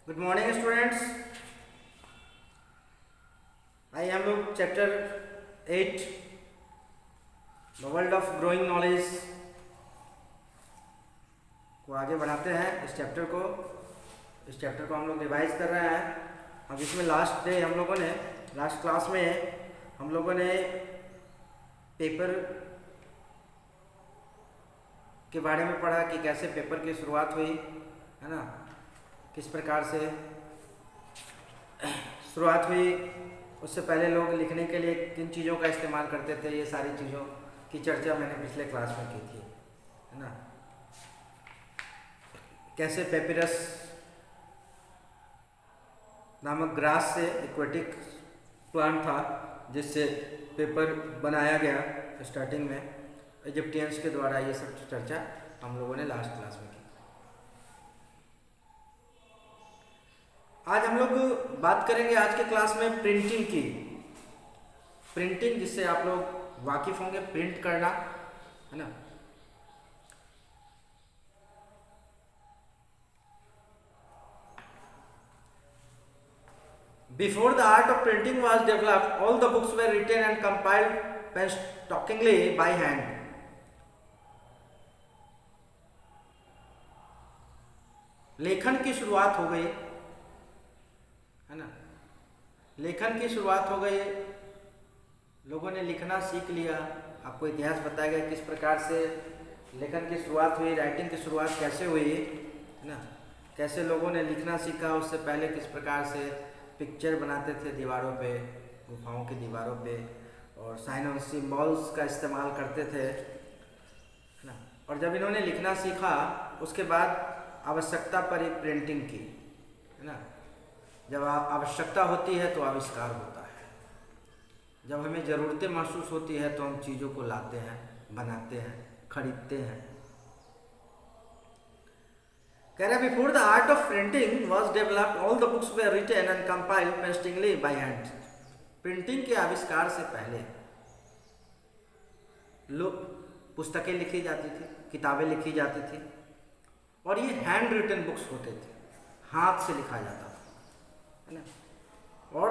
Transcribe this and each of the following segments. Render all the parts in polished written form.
Good morning students. आइए हम लोग chapter 8 the world of growing knowledge को आगे बढ़ाते हैं। इस चैप्टर को हम लोग रिवाइज कर रहे हैं। अब इसमें लास्ट क्लास में हम लोगों ने पेपर के बारे में पढ़ा कि कैसे पेपर की शुरुआत हुई, है ना, किस प्रकार से शुरुआत हुई। उससे पहले लोग लिखने के लिए किन चीज़ों का इस्तेमाल करते थे, ये सारी चीज़ों की चर्चा मैंने पिछले क्लास में की थी, है ना। कैसे पेपिरस नामक ग्रास से एक्वेटिक प्लांट था जिससे पेपर बनाया गया स्टार्टिंग में इजिप्टियंस के द्वारा। ये सब चर्चा हम लोगों ने लास्ट क्लास में की। आज हम लोग बात करेंगे आज के क्लास में प्रिंटिंग की। प्रिंटिंग जिससे आप लोग वाकिफ होंगे, प्रिंट करना, है ना। Before the art of printing was developed, all the books were written and compiled painstakingly by hand. लेखन की शुरुआत हो गई, है ना। लेखन की शुरुआत हो गई, लोगों ने लिखना सीख लिया। आपको इतिहास बताया गया किस प्रकार से लेखन की शुरुआत हुई, राइटिंग की शुरुआत कैसे हुई, है ना। कैसे लोगों ने लिखना सीखा, उससे पहले किस प्रकार से पिक्चर बनाते थे दीवारों पे, गुफाओं की दीवारों पे, और साइन और सिम्बॉल्स का इस्तेमाल करते थे, है ना। और जब इन्होंने लिखना सीखा उसके बाद आवश्यकता पर एक प्रिंटिंग की, है ना। जब आवश्यकता होती है तो आविष्कार होता है। जब हमें ज़रूरतें महसूस होती है तो हम चीज़ों को लाते हैं, बनाते हैं, खरीदते हैं। कह रहे before the art of printing was developed all the books were written and compiled painstakingly by hand. Printing के आविष्कार से पहले पुस्तकें लिखी जाती थी, किताबें लिखी जाती थी, और ये हैंड रिटन बुक्स होते थे, हाथ से लिखा जाता था, है ना। और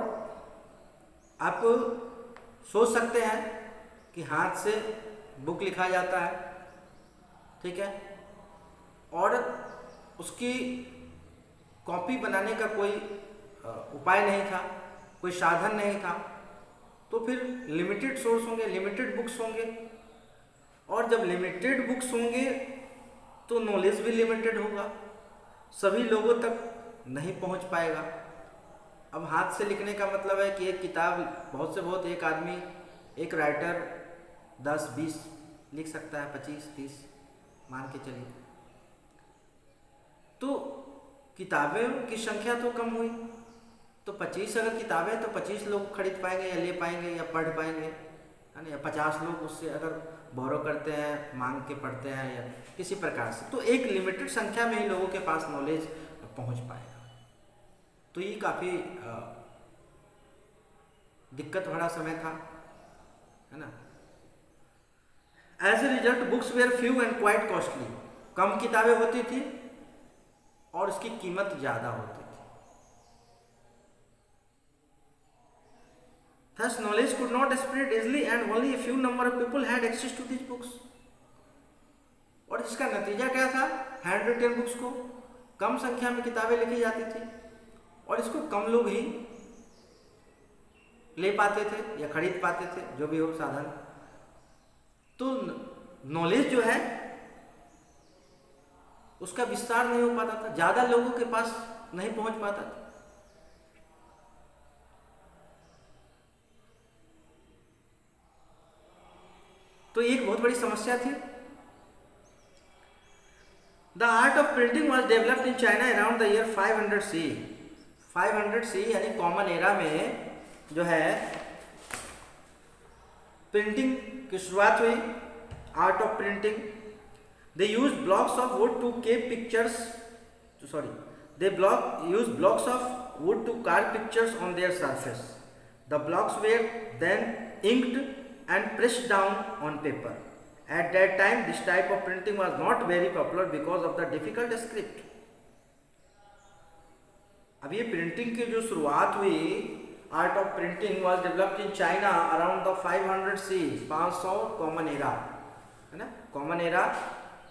आप सोच सकते हैं कि हाथ से बुक लिखा जाता है, ठीक है, और उसकी कॉपी बनाने का कोई उपाय नहीं था, कोई साधन नहीं था, तो फिर लिमिटेड सोर्स होंगे, लिमिटेड बुक्स होंगे, और जब लिमिटेड बुक्स होंगे तो नॉलेज भी लिमिटेड होगा, सभी लोगों तक नहीं पहुंच पाएगा। अब हाथ से लिखने का मतलब है कि एक किताब बहुत से बहुत एक आदमी, एक राइटर 10-20 लिख सकता है, 25-30 मान के चलिए। तो किताबें की संख्या तो कम हुई, तो 25 अगर किताबें तो 25 लोग खरीद पाएंगे या ले पाएंगे या पढ़ पाएंगे, है ना। या 50 लोग उससे अगर बोरो करते हैं, मांग के पढ़ते हैं या किसी प्रकार से, तो एक लिमिटेड संख्या में ही लोगों के पास नॉलेज पहुंच पाएगा। तो ये काफ़ी दिक्कत भरा समय था, है ना। As a result books were few and quite costly. कम किताबें होती थी और उसकी कीमत ज़्यादा होती थी। Thus knowledge could not spread easily and only a few number of people had access to these books. और इसका नतीजा क्या था? हैंड रिटन बुक्स को कम संख्या में किताबें लिखी जाती थी और इसको कम लोग ही ले पाते थे या खरीद पाते थे, जो भी हो साधन। तो नॉलेज जो है उसका विस्तार नहीं हो पाता था, ज़्यादा लोगों के पास नहीं पहुंच पाता था। तो एक बहुत बड़ी समस्या थी। The art of printing was developed in China around the year 500 C. 500 सी यानी कॉमन एरा में जो है प्रिंटिंग की शुरुआत हुई, art of printing. They use blocks of wood to keep pictures, use blocks of wood to carve pictures on their surface. The blocks were then inked and pressed down on paper. At that time, this type of printing was not very popular because of the difficult script. अब ये printing की जो शुरुआत हुई, art of printing was developed in China around the 500 C, 500 common era, है ना, common era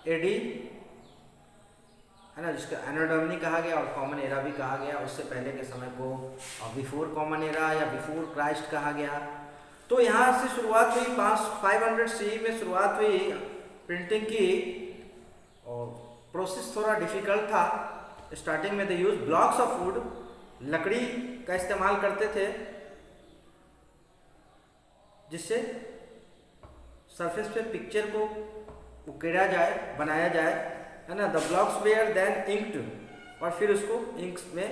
AD, है ना, जिसका एनो डोमिनी कहा गया और कॉमन एरा भी कहा गया। उससे पहले के समय को बिफोर कॉमन एरा या बिफोर क्राइस्ट कहा गया। तो यहाँ से शुरुआत हुई, 500 सी में शुरुआत हुई प्रिंटिंग की, और प्रोसेस थोड़ा डिफिकल्ट था। स्टार्टिंग में दे यूज ब्लॉक्स ऑफ वुड, लकड़ी का इस्तेमाल करते थे जिससे सरफेस पे पिक्चर को उकेरा जाए, बनाया जाए, है ना। The blocks were then inked, और फिर उसको इंक्स में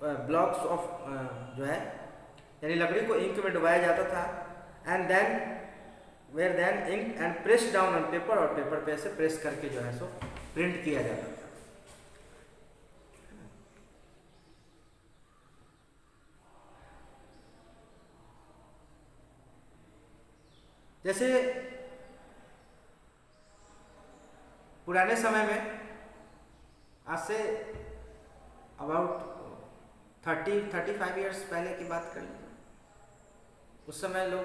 ब्लॉक्स ऑफ जो है यानी लकड़ी को इंक में डुबाया जाता था, and then were then ink and press down on paper, और पेपर पे ऐसे प्रेस करके जो है सो प्रिंट किया जाता था। जैसे पुराने समय में, आज से अबाउट 35 ईयर्स पहले की बात कर लीजिए, उस समय लोग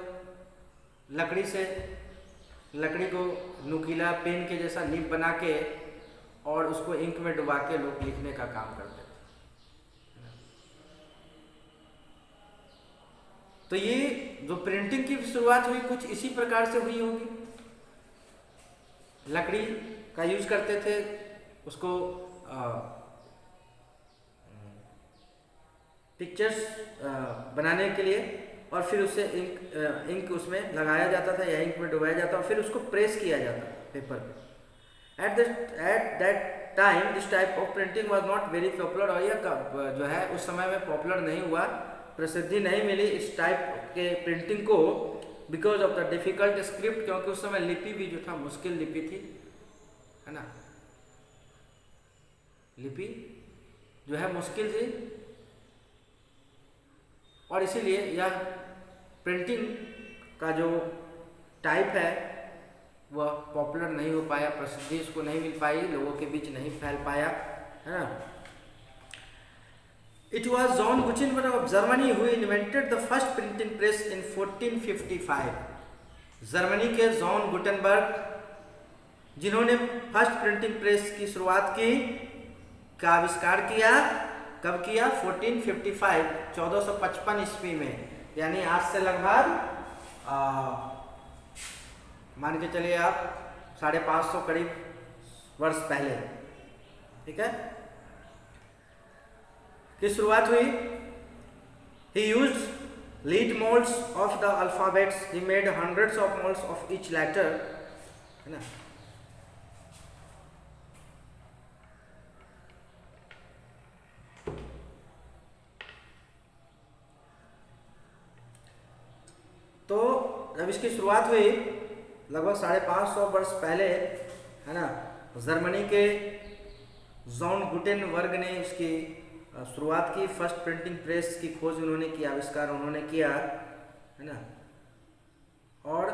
लकड़ी को नुकीला पेन के जैसा निब बना के और उसको इंक में डुबा के लोग लिखने का काम करते थे। तो ये जो प्रिंटिंग की शुरुआत हुई कुछ इसी प्रकार से हुई होगी। लकड़ी का यूज करते थे उसको पिक्चर्स बनाने के लिए, और फिर उससे इंक उसमें लगाया जाता था या इंक में डुबाया जाता, और फिर उसको प्रेस किया जाता पेपर पे। At that time this type of printing was not very popular, और यह जो है उस समय में पॉपुलर नहीं हुआ, प्रसिद्धि नहीं मिली इस टाइप के प्रिंटिंग को, because of the difficult script, क्योंकि उस समय लिपि भी जो था मुश्किल लिपि थी, है ना, लिपि जो है मुश्किल थी, और इसीलिए यह प्रिंटिंग का जो टाइप है वह पॉपुलर नहीं हो पाया, प्रसिद्धि इसको नहीं मिल पाई, लोगों के बीच नहीं फैल पाया, है ना। It was John Gutenberg of Germany who invented the first printing press in 1455. Germany के जॉन गुटेनबर्ग जिन्होंने फर्स्ट प्रिंटिंग प्रेस की शुरुआत की, का आविष्कार किया, कब किया? 1455, 1455 ईस्वी में, यानी आज से लगभग मान के चलिए आप 550 करीब वर्ष पहले, ठीक है, की शुरुआत हुई। He used lead molds of the alphabets. He made hundreds of molds of each letter, है ना। तो जब इसकी शुरुआत हुई लगभग 550 वर्ष पहले, है ना, जर्मनी के जॉन गुटेनबर्ग ने इसकी शुरुआत की, फर्स्ट प्रिंटिंग प्रेस की खोज उन्होंने की, आविष्कार उन्होंने किया, है ना। और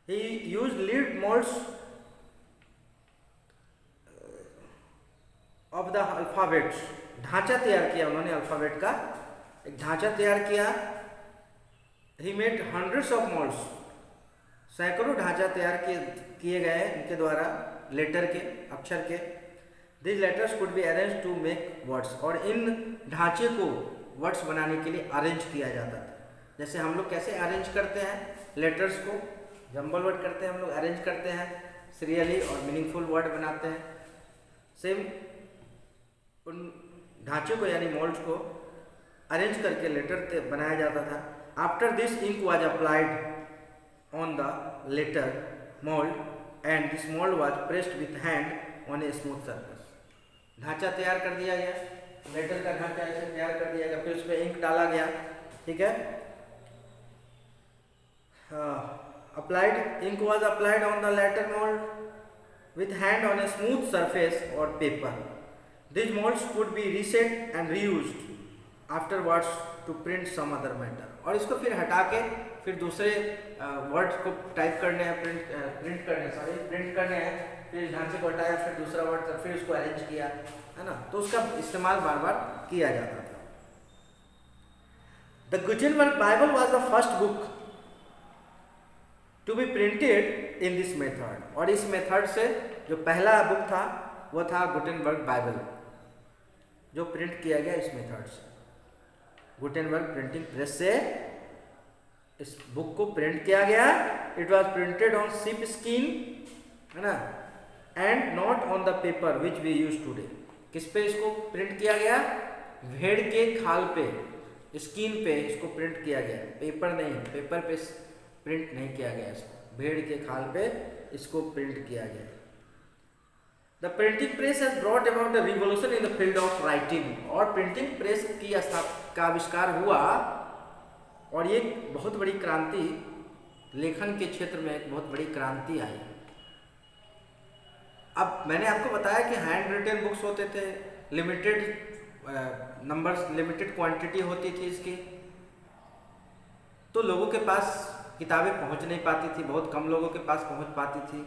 he used lead molds of the alphabets, ढांचा तैयार किया उन्होंने, अल्फाबेट का एक ढांचा तैयार किया। He made hundreds of molds, सैकड़ों ढांचा तैयार किए गए इनके द्वारा, लेटर के, अक्षर के। This letters could be arrange to make words, और इन ढांचे को वर्ड्स बनाने के लिए अरेंज किया जाता था। जैसे हम लोग कैसे अरेंज करते हैं लेटर्स को, जंबल वर्ड करते हैं हम लोग, अरेंज करते हैं सीरियली और मीनिंगफुल वर्ड बनाते हैं, सेम उन ढांचे को यानी मोल्ड्स को अरेंज करके लेटर बनाया जाता था। After this ink was applied on the letter mold and this mold was pressed with hand on a smooth surface. ढांचा तैयार कर दिया गया, लेटर का ढांचा ऐसे तैयार कर दिया गया, फिर उसमें इंक डाला गया, ठीक है। Ink was applied on the letter mold with hand on a smooth surface or paper. These molds could be reset and reused afterwards to print some other matter. और इसको फिर हटा के फिर दूसरे वर्ड को टाइप करने हैं, प्रिंट करने हैं, फिर ढांचे को हटाया, फिर दूसरा वर्ड, फिर उसको अरेंज किया, है ना। तो उसका इस्तेमाल बार बार किया जाता था। The Gutenberg Bible was the first book to be printed in this method, और इस मेथड से जो पहला बुक था वो था गुटेनबर्ग बाइबल, जो प्रिंट किया गया इस मेथड से। गुटेनबर्ग प्रिंटिंग प्रेस से इस बुक को प्रिंट किया गया। It was printed on sheep skin, है ना, and not on the paper which we use today. किस पे इसको प्रिंट किया गया? भेड़ के खाल पे, स्किन पे इसको प्रिंट किया गया, पेपर नहीं, पेपर पे प्रिंट नहीं किया गया इसको, भेड़ के खाल पे इसको प्रिंट किया गया। The printing press has brought about the revolution in the field of writing, और प्रिंटिंग प्रेस की का आविष्कार हुआ और ये बहुत बड़ी क्रांति, लेखन के क्षेत्र में एक बहुत बड़ी क्रांति आई। अब मैंने आपको बताया कि हैंड रिटन बुक्स होते थे, लिमिटेड नंबर्स, लिमिटेड क्वांटिटी होती थी इसकी, तो लोगों के पास किताबें पहुंच नहीं पाती थी, बहुत कम लोगों के पास पहुंच पाती थी,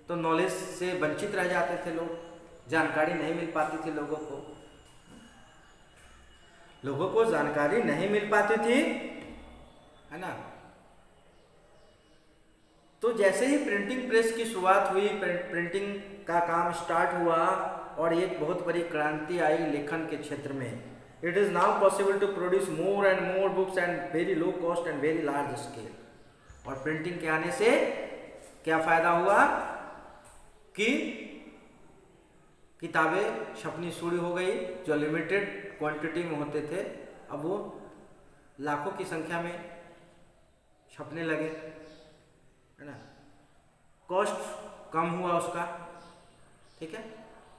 तो नॉलेज से वंचित रह जाते थे लोग, जानकारी नहीं मिल पाती थी लोगों को जानकारी नहीं मिल पाती थी, है ना। तो जैसे ही प्रिंटिंग प्रेस की शुरुआत हुई, प्रिंटिंग का काम स्टार्ट हुआ और एक बहुत बड़ी क्रांति आई लेखन के क्षेत्र में। It is now possible to produce more and more books and very low cost and very large scale. और प्रिंटिंग के आने से क्या फ़ायदा हुआ कि किताबें छपनी शुरू हो गई, जो लिमिटेड क्वांटिटी में होते थे अब वो लाखों की संख्या में छपने लगे, है ना। कॉस्ट कम हुआ उसका, ठीक है,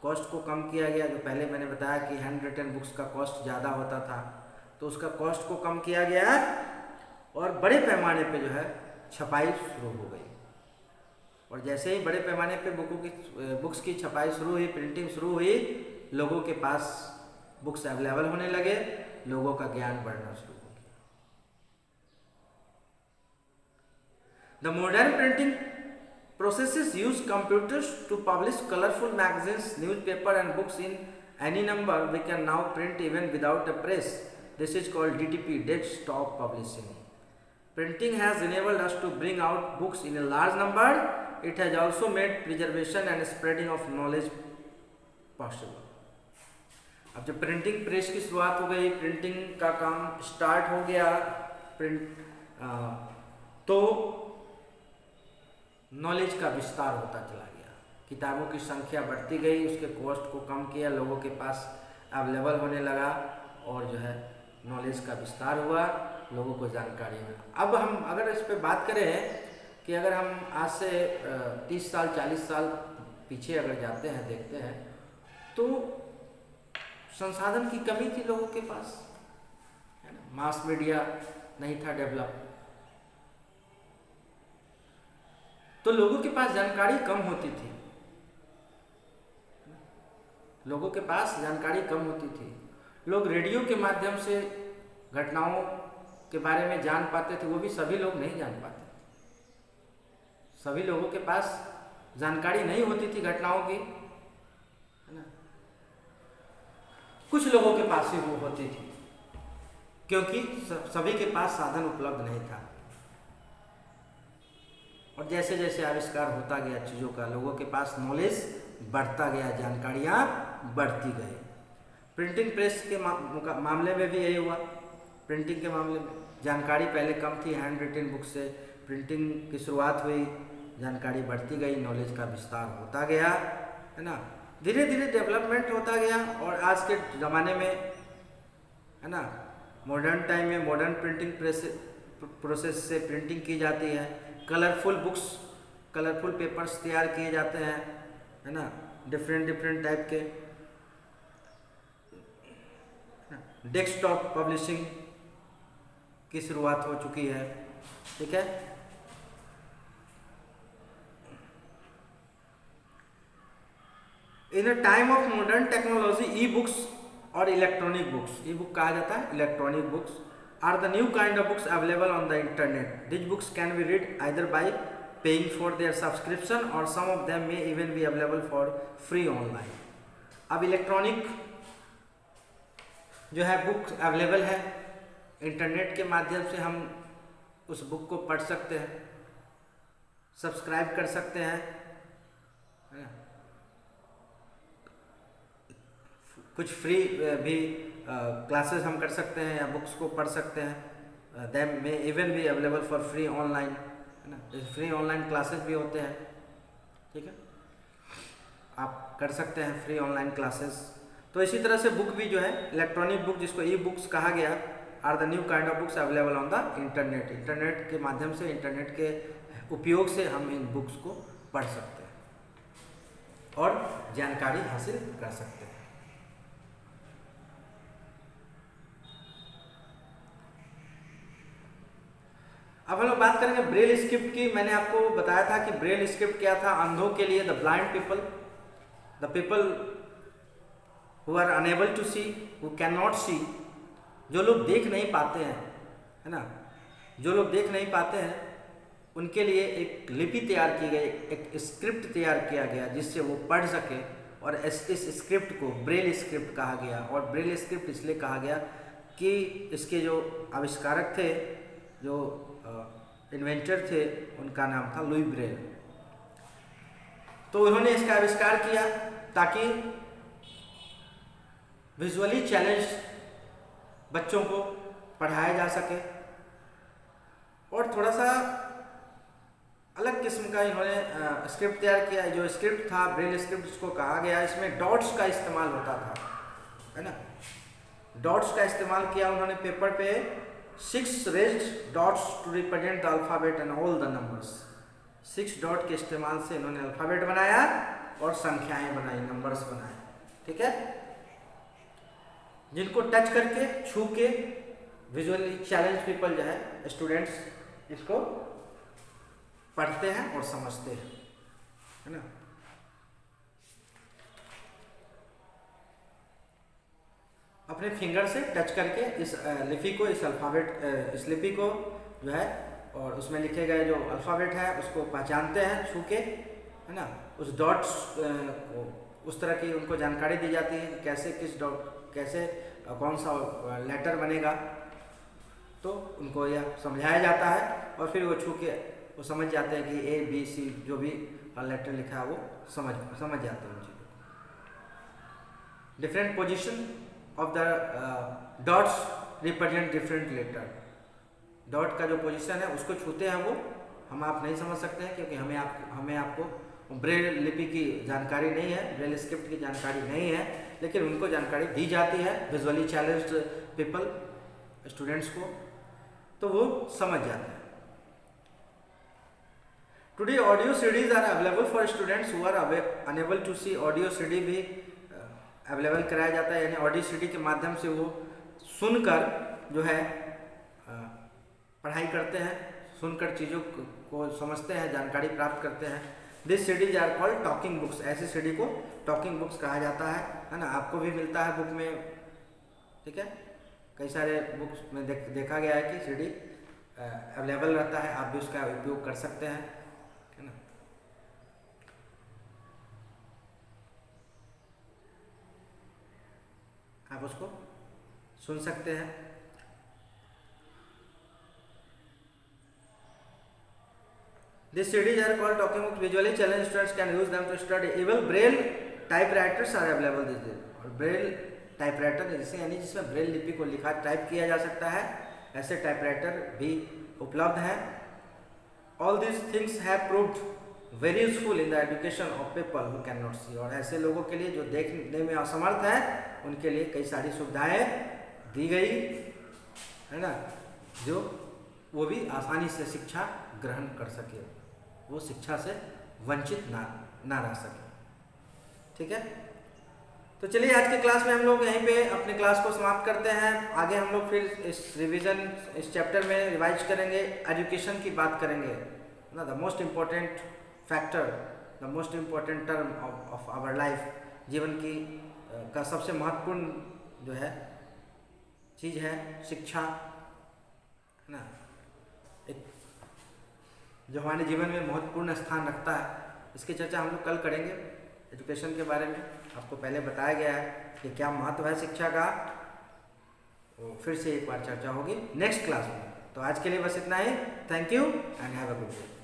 कॉस्ट को कम किया गया। जो पहले मैंने बताया कि हैंड रिटन बुक्स का कॉस्ट ज़्यादा होता था, तो उसका कॉस्ट को कम किया गया और बड़े पैमाने पे जो है छपाई शुरू हो गई। और जैसे ही बड़े पैमाने पे बुक्स की छपाई शुरू हुई, प्रिंटिंग शुरू हुई, लोगों के पास बुक्स अवेलेबल होने लगे, लोगों का ज्ञान बढ़ना शुरू हो गया। The modern printing processes use computers to publish colorful magazines, newspaper and books in any number. We can now print even without a press. This is called DTP, desktop publishing. Printing has enabled us to bring out books in a large number. It has also made preservation and spreading of knowledge possible. अब जब printing press की शुरुआत हो गई, printing का काम start हो गया, तो नॉलेज का विस्तार होता चला गया, किताबों की संख्या बढ़ती गई, उसके कॉस्ट को कम किया, लोगों के पास अवेलेबल होने लगा और जो है नॉलेज का विस्तार हुआ, लोगों को जानकारी मिला। अब हम अगर इस पे बात करें कि अगर हम आज से 30 साल 40 साल पीछे अगर जाते हैं, देखते हैं, तो संसाधन की कमी थी लोगों के पास, है ना, मास मीडिया नहीं था डेवलप, तो लोगों के पास जानकारी कम होती थी, लोगों के पास जानकारी कम होती थी। लोग रेडियो के माध्यम से घटनाओं के बारे में जान पाते थे, वो भी सभी लोग नहीं जान पाते, सभी लोगों के पास जानकारी नहीं होती थी घटनाओं की, है ना। कुछ लोगों के पास ही वो होती थी, क्योंकि सभी के पास साधन उपलब्ध नहीं था। और जैसे जैसे आविष्कार होता गया चीज़ों का, लोगों के पास नॉलेज बढ़ता गया, जानकारियाँ बढ़ती गई। प्रिंटिंग प्रेस के मामले में भी यही हुआ। प्रिंटिंग के मामले में जानकारी पहले कम थी, हैंड रिटन बुक से प्रिंटिंग की शुरुआत हुई, जानकारी बढ़ती गई, नॉलेज का विस्तार होता गया, है ना। धीरे धीरे डेवलपमेंट होता गया और आज के ज़माने में, है ना, मॉडर्न टाइम में मॉडर्न प्रिंटिंग प्रोसेस से प्रिंटिंग की जाती है। कलरफुल बुक्स, कलरफुल पेपर्स तैयार किए जाते हैं, है ना, डिफरेंट टाइप के। डेस्कटॉप पब्लिशिंग की शुरुआत हो चुकी है, ठीक है। In a time of modern technology, e books और इलेक्ट्रॉनिक बुक्स, ई बुक कहा जाता है electronic books, are the new kind of books available on the internet. These books can be read either by paying for their subscription or some of them may even be available for free online. अब electronic जो है book available है, internet के माध्यम से हम उस book को पढ़ सकते हैं, सब्सक्राइब कर सकते हैं, है ना? कुछ फ्री भी क्लासेस हम कर सकते हैं या बुक्स को पढ़ सकते हैं। देम मे इवन भी अवेलेबल फॉर फ्री ऑनलाइन, है ना? फ्री ऑनलाइन क्लासेस भी होते हैं, ठीक है, आप कर सकते हैं फ्री ऑनलाइन क्लासेस। तो इसी तरह से बुक भी जो है इलेक्ट्रॉनिक बुक, जिसको ई बुक्स कहा गया, are the new kind of books available on the internet. Internet के माध्यम से, इंटरनेट के उपयोग से हम इन बुक्स को पढ़ सकते हैं और जानकारी हासिल कर सकते हैं। अब हम लोग बात करेंगे ब्रेल स्क्रिप्ट की। मैंने आपको बताया था कि ब्रेल स्क्रिप्ट क्या था, अंधों के लिए, the blind people, the people who are unable to see, who can not see, जो लोग देख नहीं पाते हैं, है ना, जो लोग देख नहीं पाते हैं उनके लिए एक लिपि तैयार की गई, एक स्क्रिप्ट तैयार किया गया जिससे वो पढ़ सके, और इस स्क्रिप्ट को ब्रेल स्क्रिप्ट कहा गया। और ब्रेल स्क्रिप्ट इसलिए कहा गया कि इसके जो आविष्कारक थे, जो इन्वेंटर थे, उनका नाम था लुई ब्रेल। तो उन्होंने इसका आविष्कार किया ताकि विजुअली चैलेंज बच्चों को पढ़ाया जा सके, और थोड़ा सा अलग किस्म का इन्होंने स्क्रिप्ट तैयार किया। जो स्क्रिप्ट था, ब्रेल स्क्रिप्ट जिसको कहा गया, इसमें डॉट्स का इस्तेमाल होता था, है ना, डॉट्स का इस्तेमाल किया उन्होंने पेपर पे, 6 raised dots to represent the alphabet and all the numbers. 6 dot के इस्तेमाल से इन्होंने अल्फ़ाबेट बनाया और संख्याएं बनाई, नंबर्स बनाए, ठीक है, जिनको टच करके, छू के विजुअली चैलेंज पीपल जो है, स्टूडेंट्स, इसको पढ़ते हैं और समझते हैं, है ना। अपने फिंगर से टच करके इस लिपि को, इस अल्फ़ाबेट, इस लिपि को जो है, और उसमें लिखे गए जो अल्फ़ाबेट है उसको पहचानते हैं छू के, है ना। उस डॉट्स को उस तरह की उनको जानकारी दी जाती है कि कैसे, किस डॉट, कैसे कौन सा लेटर बनेगा, तो उनको यह समझाया जाता है, और फिर वो छू के वो समझ जाते हैं कि A B C जो भी लेटर लिखा है वो समझ जाते हैं उन चीज़ों। Different position of the dots represent different letter. Dot का जो पोजीशन है उसको छूते हैं वो, हम आप नहीं समझ सकते हैं क्योंकि हमें आपको ब्रेल लिपि की जानकारी नहीं है, ब्रेल स्क्रिप्ट की जानकारी नहीं है, लेकिन उनको जानकारी दी जाती है विजुअली चैलेंज्ड पीपल, स्टूडेंट्स को, तो वो समझ जाते हैं। Today audio CDs are available for students who are unable to see. Audio CD भी अवेलेबल कराया जाता है, यानी ऑडियो सीडी के माध्यम से वो सुनकर जो है पढ़ाई करते हैं, सुनकर चीज़ों को समझते हैं, जानकारी प्राप्त करते हैं। This CDs are called talking books. ऐसी सीडी को टॉकिंग बुक्स कहा जाता है ना। आपको भी मिलता है बुक में, ठीक है, कई सारे बुक्स में देखा गया है कि सीडी अवेलेबल रहता है, आप भी उसका उपयोग कर सकते हैं, है ना। आप उसको सुन सकते हैं। These CDs are called talking books. Visually challenged students can use them to study. Even braille typewriters are available these days. और braille typewriter जिसे, यानी जिसमें ब्रेल लिपि को लिखा टाइप किया जा सकता है, ऐसे टाइपराइटर भी उपलब्ध हैं। All these things have proved very useful in the education of people who cannot see. और ऐसे लोगों के लिए जो देखने में असमर्थ है, उनके लिए कई सारी सुविधाएं दी गई, है ना, जो वो भी आसानी से शिक्षा ग्रहण कर सके, वो शिक्षा से वंचित ना रह सके, ठीक है। तो चलिए आज के क्लास में हम लोग यहीं पे अपने क्लास को समाप्त करते हैं। आगे हम लोग फिर इस रिवीजन, इस चैप्टर में रिवाइज करेंगे, एजुकेशन की बात करेंगे ना, the most important factor, the most important term of our life, जीवन की का सबसे महत्वपूर्ण जो है चीज़ है शिक्षा, जो हमारे जीवन में महत्वपूर्ण स्थान रखता है, इसकी चर्चा हम लोग कल करेंगे। एजुकेशन के बारे में आपको पहले बताया गया है कि क्या महत्व है शिक्षा का, तो फिर से एक बार चर्चा होगी नेक्स्ट क्लास में। तो आज के लिए बस इतना ही। Thank you and have a good day.